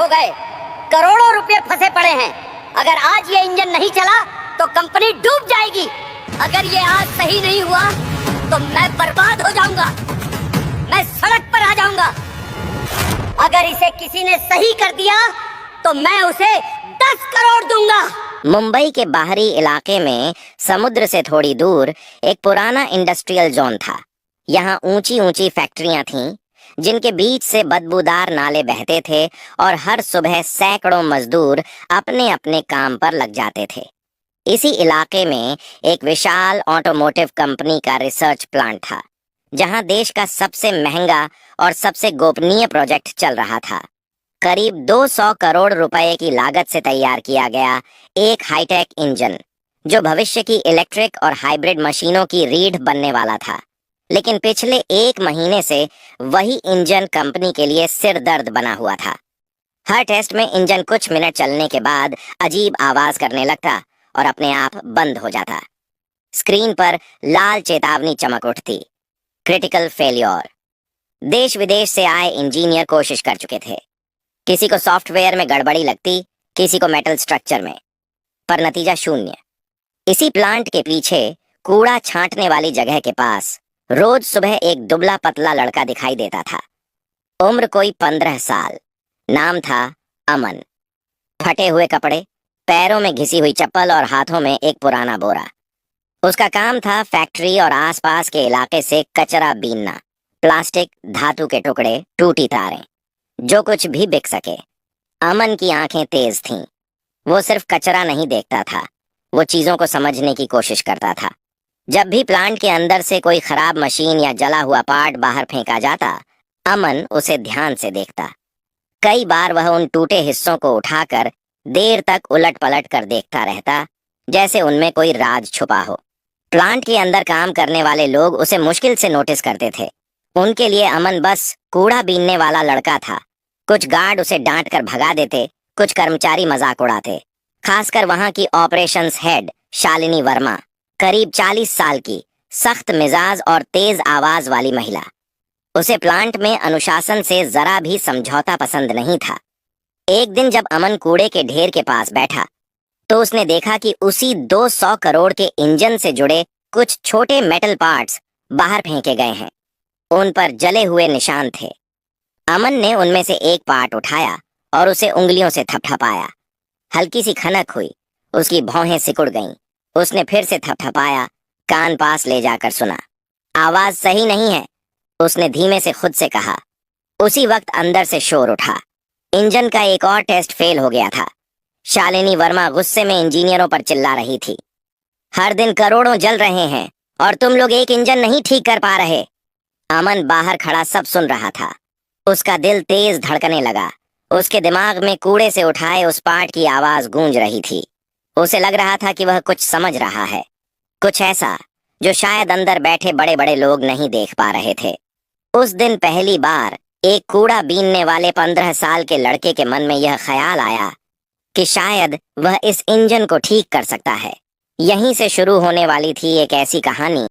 हो गए, करोड़ों रुपए फंसे पड़े हैं। अगर आज ये इंजन नहीं चला तो कंपनी डूब जाएगी। अगर ये आज सही नहीं हुआ तो मैं बर्बाद हो जाऊंगा, मैं सड़क पर आ जाऊंगा। अगर इसे किसी ने सही कर दिया तो मैं उसे 10 करोड़ दूंगा। मुंबई के बाहरी इलाके में समुद्र से थोड़ी दूर एक पुराना इंडस्ट्रियल जोन था। यहाँ ऊंची ऊंची फैक्ट्रियां थीं, जिनके बीच से बदबूदार नाले बहते थे और हर सुबह सैकड़ों मजदूर अपने अपने काम पर लग जाते थे। इसी इलाके में एक विशाल ऑटोमोटिव कंपनी का रिसर्च प्लांट था, जहां देश का सबसे महंगा और सबसे गोपनीय प्रोजेक्ट चल रहा था। करीब 200 करोड़ रुपए की लागत से तैयार किया गया एक हाईटेक इंजन, जो भविष्य की इलेक्ट्रिक और हाइब्रिड मशीनों की रीढ़ बनने वाला था। लेकिन पिछले 1 महीने से वही इंजन कंपनी के लिए सिर दर्द बना हुआ था। हर टेस्ट में इंजन कुछ मिनट चलने के बाद अजीब आवाज करने लगता और अपने आप बंद हो जाता। स्क्रीन पर लाल चेतावनी चमक उठती, क्रिटिकल फेल्योर। देश विदेश से आए इंजीनियर कोशिश कर चुके थे। किसी को सॉफ्टवेयर में गड़बड़ी लगती, किसी को मेटल स्ट्रक्चर में, पर नतीजा शून्य। इसी प्लांट के पीछे कूड़ा छांटने वाली जगह के पास रोज सुबह एक दुबला पतला लड़का दिखाई देता था। उम्र कोई 15 साल, नाम था अमन। फटे हुए कपड़े, पैरों में घिसी हुई चप्पल और हाथों में एक पुराना बोरा। उसका काम था फैक्ट्री और आसपास के इलाके से कचरा बीनना, प्लास्टिक, धातु के टुकड़े, टूटी तारें, जो कुछ भी बिक सके। अमन की आंखें तेज थीं। वो सिर्फ कचरा नहीं देखता था, वो चीजों को समझने की कोशिश करता था। जब भी प्लांट के अंदर से कोई खराब मशीन या जला हुआ पार्ट बाहर फेंका जाता, अमन उसे ध्यान से देखता। कई बार वह उन टूटे हिस्सों को उठाकर देर तक उलट पलट कर देखता रहता, जैसे उनमें कोई राज छुपा हो। प्लांट के अंदर काम करने वाले लोग उसे मुश्किल से नोटिस करते थे। उनके लिए अमन बस कूड़ा बीनने वाला लड़का था। कुछ गार्ड उसे डांट कर भगा देते, कुछ कर्मचारी मजाक उड़ाते। खासकर वहां की ऑपरेशंस हेड शालिनी वर्मा, करीब 40 साल की, सख्त मिजाज और तेज आवाज वाली महिला। उसे प्लांट में अनुशासन से जरा भी समझौता पसंद नहीं था। एक दिन जब अमन कूड़े के ढेर के पास बैठा तो उसने देखा कि उसी 200 करोड़ के इंजन से जुड़े कुछ छोटे मेटल पार्ट्स बाहर फेंके गए हैं। उन पर जले हुए निशान थे। अमन ने उनमें से एक पार्ट उठाया और उसे उंगलियों से थपथपाया। हल्की सी खनक हुई, उसकी भौहें सिकुड़ गईं। उसने फिर से थपथपाया, कान पास ले जाकर सुना। आवाज सही नहीं है, उसने धीमे से खुद से कहा। उसी वक्त अंदर से शोर उठा। इंजन का एक और टेस्ट फेल हो गया था। शालिनी वर्मा गुस्से में इंजीनियरों पर चिल्ला रही थी। हर दिन करोड़ों जल रहे हैं और तुम लोग एक इंजन नहीं ठीक कर पा रहे। अमन बाहर खड़ा सब सुन रहा था। उसका दिल तेज धड़कने लगा। उसके दिमाग में कूड़े से उठाए उस पार्ट की आवाज गूंज रही थी। उसे लग रहा था कि वह कुछ समझ रहा है, कुछ ऐसा जो शायद अंदर बैठे बड़े बड़े लोग नहीं देख पा रहे थे। उस दिन पहली बार एक कूड़ा बीनने वाले 15 साल के लड़के के मन में यह ख्याल आया कि शायद वह इस इंजन को ठीक कर सकता है। यहीं से शुरू होने वाली थी एक ऐसी कहानी